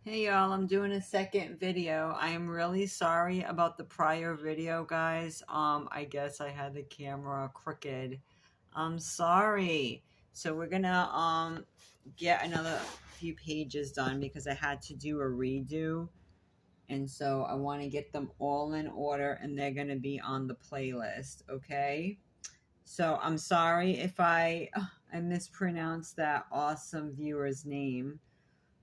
Hey y'all, I'm doing a second video. I am really sorry about the prior video, guys. I guess I had the camera crooked. I'm sorry. So we're gonna get another few pages done because I had to do a redo. And so I want to get them all in order and they're gonna be on the playlist, okay? So I'm sorry if I mispronounced that awesome viewer's name.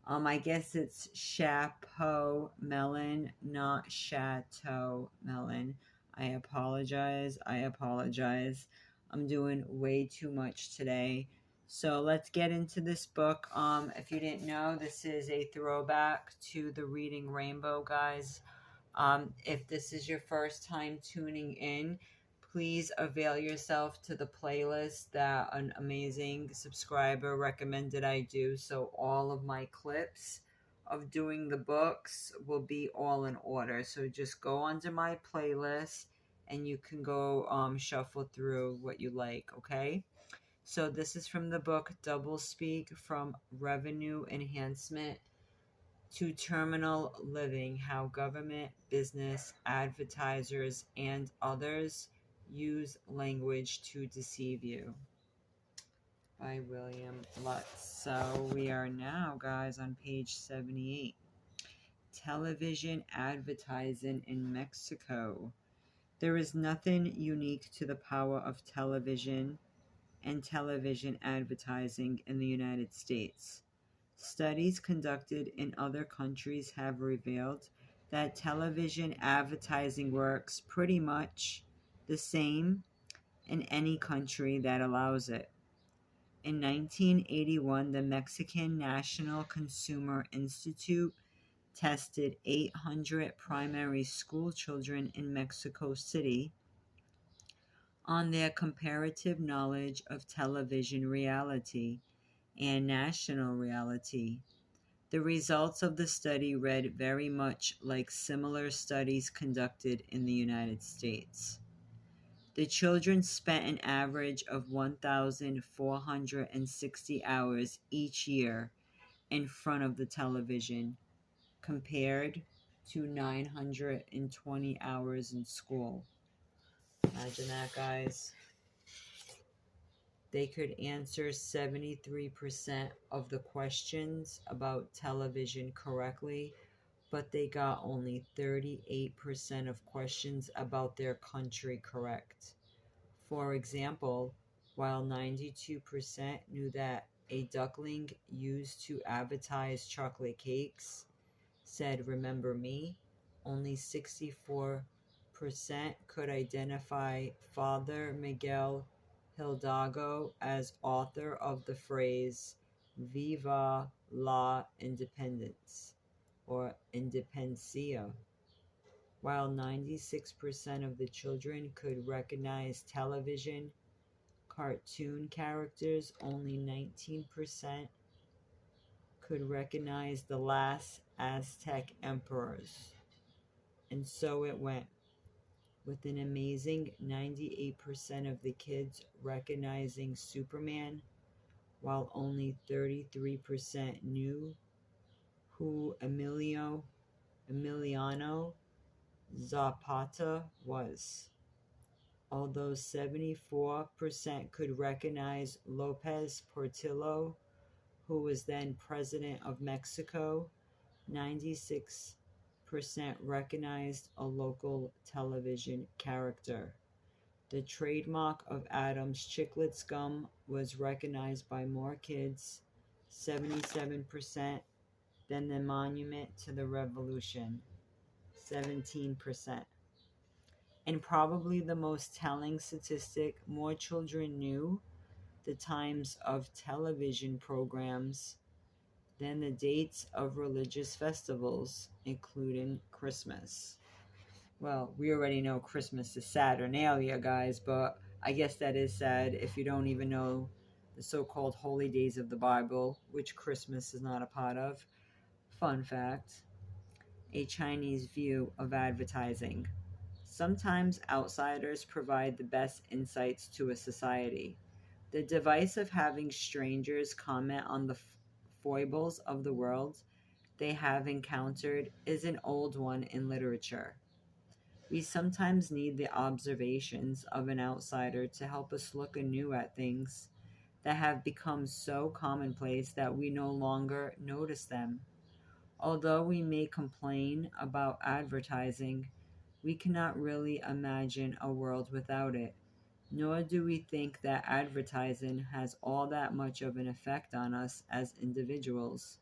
I guess it's Chapeau Melon, not Chateau Melon. I apologize. I'm doing way too much today. So let's get into this book. If you didn't know, this is a throwback to the Reading Rainbow, guys. If this is your first time tuning in, please avail yourself to the playlist that an amazing subscriber recommended I do. So all of my clips of doing the books will be all in order. So just go onto my playlist and you can go shuffle through what you like, okay? So this is from the book Doublespeak, From Revenue Enhancement to Terminal Living: How Government, Business, Advertisers, and Others Use Language to Deceive You, by William Lutz. So we are now, guys, on page 78. Television advertising in Mexico. There is nothing unique to the power of television and television advertising in the United States. Studies conducted in other countries have revealed that television advertising works pretty much the same in any country that allows it. In 1981, the Mexican National Consumer Institute tested 800 primary school children in Mexico City on their comparative knowledge of television reality and national reality. The results of the study read very much like similar studies conducted in the United States. The children spent an average of 1,460 hours each year in front of the television, compared to 920 hours in school. Imagine that, guys. They could answer 73% of the questions about television correctly, but they got only 38% of questions about their country correct. For example, while 92% knew that a duckling used to advertise chocolate cakes said "Remember Me," only 64% could identify Father Miguel Hidalgo as author of the phrase "Viva la Independence" or "Independencia." While 96% of the children could recognize television cartoon characters, only 19% could recognize the last Aztec emperors. And so it went, with an amazing 98% of the kids recognizing Superman, while only 33% knew who Emiliano Zapata was. Although 74% could recognize Lopez Portillo, who was then president of Mexico, 96% recognized a local television character. The trademark of Adam's Chiclets gum was recognized by more kids, 77%, than the Monument to the Revolution, 17%. And probably the most telling statistic, more children knew the times of television programs than the dates of religious festivals, including Christmas. Well, we already know Christmas is Saturnalia, guys, but I guess that is sad if you don't even know the so-called holy days of the Bible, which Christmas is not a part of. Fun fact: a Chinese view of advertising. Sometimes outsiders provide the best insights to a society. The device of having strangers comment on the foibles of the world, they have encountered is an old one in literature. We sometimes need the observations of an outsider to help us look anew at things that have become so commonplace that we no longer notice them. Although we may complain about advertising, we cannot really imagine a world without it, nor do we think that advertising has all that much of an effect on us as individuals.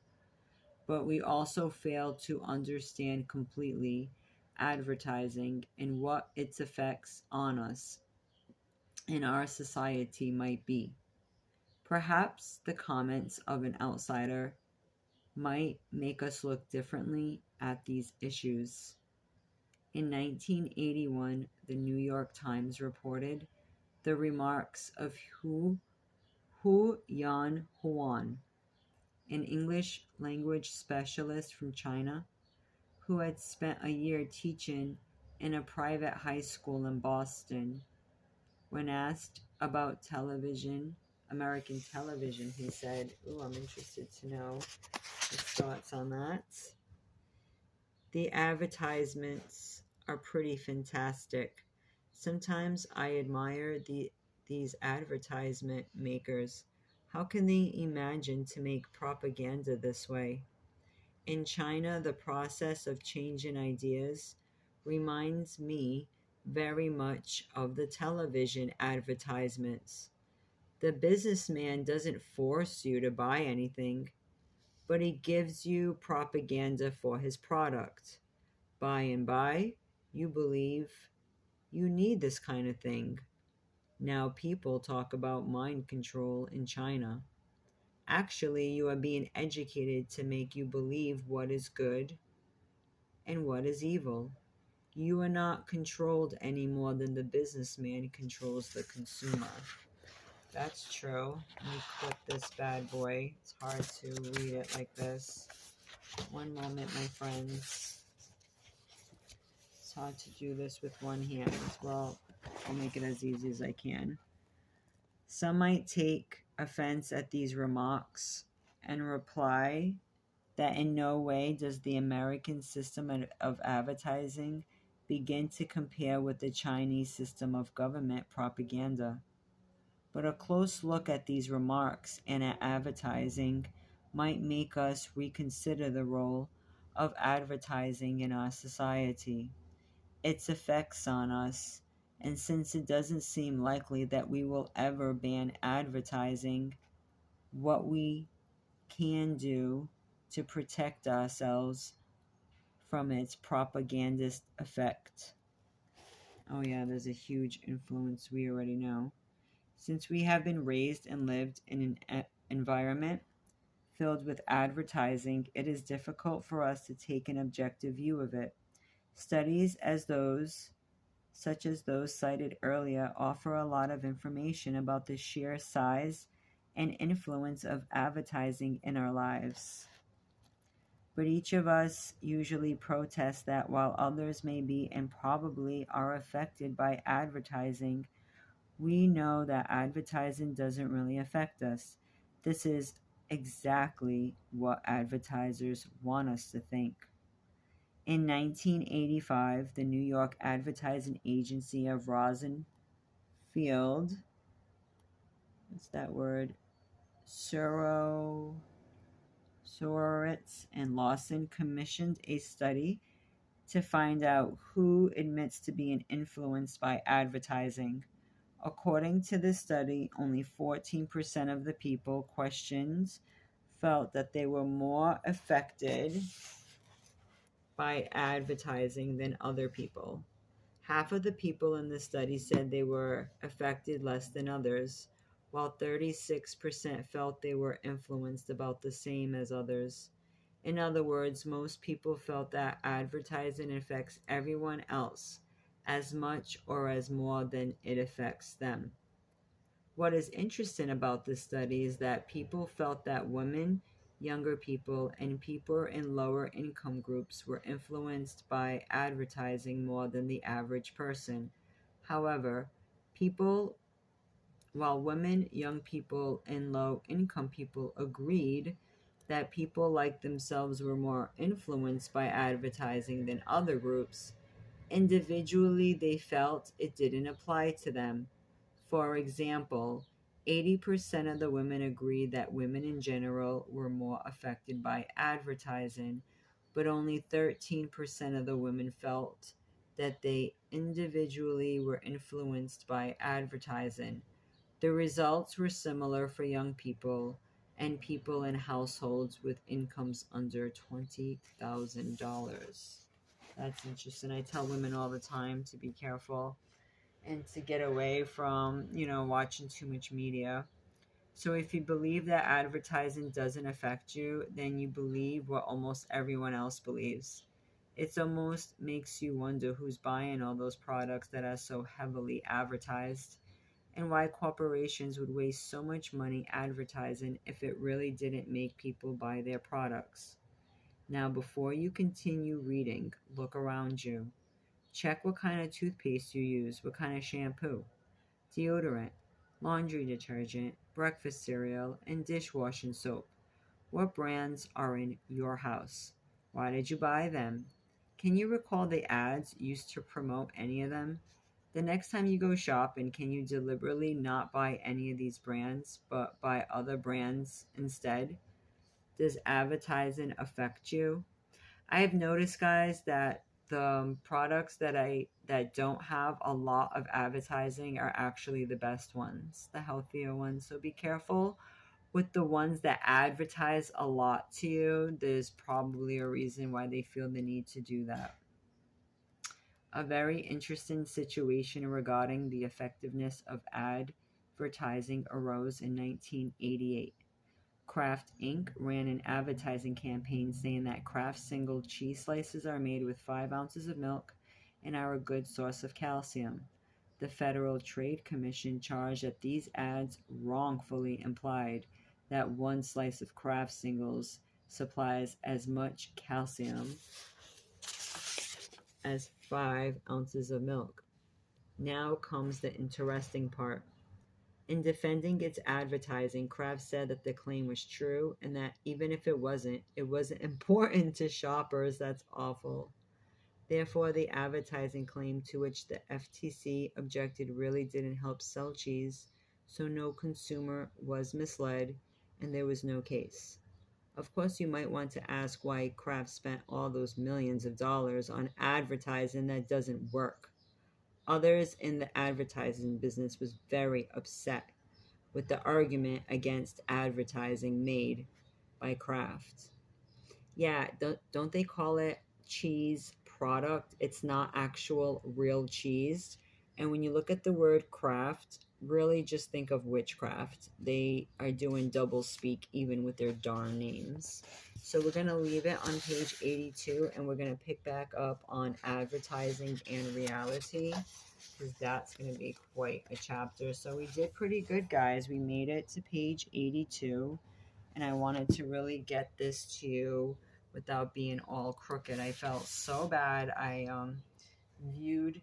But we also fail to understand completely advertising and what its effects on us and our society might be. Perhaps the comments of an outsider might make us look differently at these issues. In 1981, the New York Times reported the remarks of Hu Yan Huan, an English language specialist from China who had spent a year teaching in a private high school in Boston. When asked about television, American television, he said, "Ooh, I'm interested to know his thoughts on that. The advertisements are pretty fantastic. Sometimes I admire these advertisement makers. How can they imagine to make propaganda this way? In China, the process of changing ideas reminds me very much of the television advertisements. The businessman doesn't force you to buy anything, but he gives you propaganda for his product. By and by, you believe you need this kind of thing. Now people talk about mind control in China. Actually, you are being educated to make you believe what is good and what is evil. You are not controlled any more than the businessman controls the consumer." That's true. Let me click this bad boy. It's hard to read it like this. One moment, my friends. It's hard to do this with one hand. Well, I'll make it as easy as I can. Some might take offense at these remarks and reply that in no way does the American system of advertising begin to compare with the Chinese system of government propaganda. But a close look at these remarks and at advertising might make us reconsider the role of advertising in our society, its effects on us, and since it doesn't seem likely that we will ever ban advertising, what we can do to protect ourselves from its propagandist effect. Oh yeah, there's a huge influence, we already know. Since we have been raised and lived in an environment filled with advertising, it is difficult for us to take an objective view of it. Studies such as those cited earlier, offer a lot of information about the sheer size and influence of advertising in our lives. But each of us usually protests that while others may be and probably are affected by advertising, we know that advertising doesn't really affect us. This is exactly what advertisers want us to think. In 1985, the New York advertising agency of Rosenfield, what's that word? Sorowitz and Lawson commissioned a study to find out who admits to being influenced by advertising. According to this study, only 14% of the people questioned felt that they were more affected by advertising than other people. Half of the people in the study said they were affected less than others, while 36% felt they were influenced about the same as others. In other words, most people felt that advertising affects everyone else as much or as more than it affects them. What is interesting about this study is that people felt that women, younger people, and people in lower income groups were influenced by advertising more than the average person. However, while women, young people, and low income people agreed that people like themselves were more influenced by advertising than other groups, individually they felt it didn't apply to them. For example, 80% of the women agreed that women in general were more affected by advertising, but only 13% of the women felt that they individually were influenced by advertising. The results were similar for young people and people in households with incomes under $20,000. That's interesting. I tell women all the time to be careful and to get away from, watching too much media. So if you believe that advertising doesn't affect you, then you believe what almost everyone else believes. It almost makes you wonder who's buying all those products that are so heavily advertised and why corporations would waste so much money advertising if it really didn't make people buy their products. Now, before you continue reading, look around you. Check what kind of toothpaste you use, what kind of shampoo, deodorant, laundry detergent, breakfast cereal, and dishwashing soap. What brands are in your house? Why did you buy them? Can you recall the ads used to promote any of them? The next time you go shopping, can you deliberately not buy any of these brands, but buy other brands instead? Does advertising affect you? I have noticed, guys, that the products that don't have a lot of advertising are actually the best ones, the healthier ones. So be careful with the ones that advertise a lot to you. There's probably a reason why they feel the need to do that. A very interesting situation regarding the effectiveness of advertising arose in 1988. Kraft Inc. ran an advertising campaign saying that Kraft single cheese slices are made with 5 ounces of milk and are a good source of calcium. The Federal Trade Commission charged that these ads wrongfully implied that one slice of Kraft singles supplies as much calcium as 5 ounces of milk. Now comes the interesting part. In defending its advertising, Kraft said that the claim was true and that even if it wasn't important to shoppers. That's awful. Therefore, the advertising claim to which the FTC objected really didn't help sell cheese, so no consumer was misled and there was no case. Of course, you might want to ask why Kraft spent all those millions of dollars on advertising that doesn't work. Others in the advertising business was very upset with the argument against advertising made by Kraft. Yeah, don't they call it cheese product? It's not actual real cheese. And when you look at the word Kraft, really just think of witchcraft. They are doing double speak even with their darn names. So we're going to leave it on page 82 and we're going to pick back up on advertising and reality, because that's going to be quite a chapter. So we did pretty good, guys. We made it to page 82, and I wanted to really get this to you without being all crooked. I felt so bad. I viewed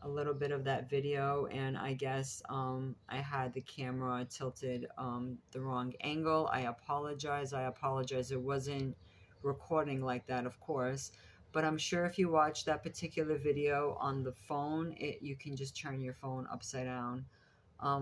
a little bit of that video, and I guess I had the camera tilted the wrong angle. I apologize. It wasn't recording like that, of course. But I'm sure if you watch that particular video on the phone, you can just turn your phone upside down.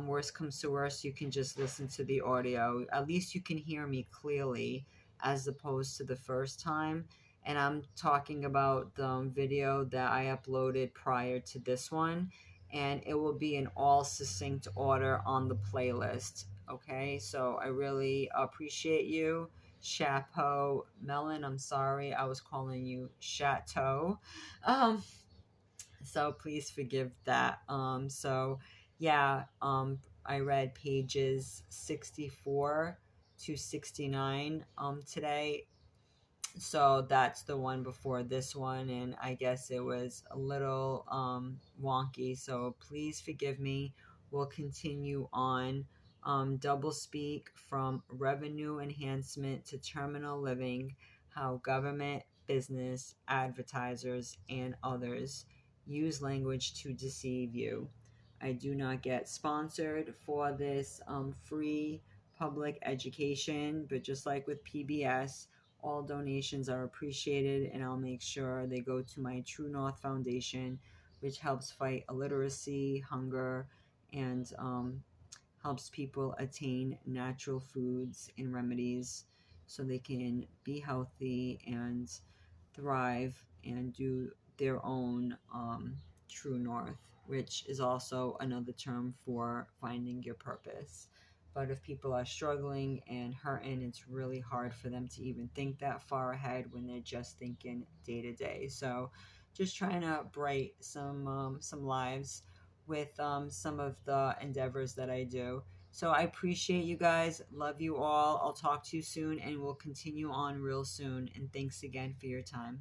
Worst comes to worst, you can just listen to the audio. At least you can hear me clearly as opposed to the first time. And I'm talking about the video that I uploaded prior to this one. And it will be in all succinct order on the playlist. Okay, so I really appreciate you. Chapeau Melon, I'm sorry, I was calling you Chateau. Um, so please forgive that. I read pages 64 to 69 today. So that's the one before this one, and I guess it was a little wonky, so please forgive me. We'll continue on. Doublespeak, from revenue enhancement to terminal living, how government, business, advertisers, and others use language to deceive you. I do not get sponsored for this free public education, but just like with PBS, all donations are appreciated, and I'll make sure they go to my True North Foundation, which helps fight illiteracy, hunger, and helps people attain natural foods and remedies so they can be healthy and thrive and do their own true north, which is also another term for finding your purpose. But if people are struggling and hurting, it's really hard for them to even think that far ahead when they're just thinking day to day. So, just trying to bright some lives with some of the endeavors that I do. So I appreciate you guys. Love you all. I'll talk to you soon, and we'll continue on real soon. And thanks again for your time.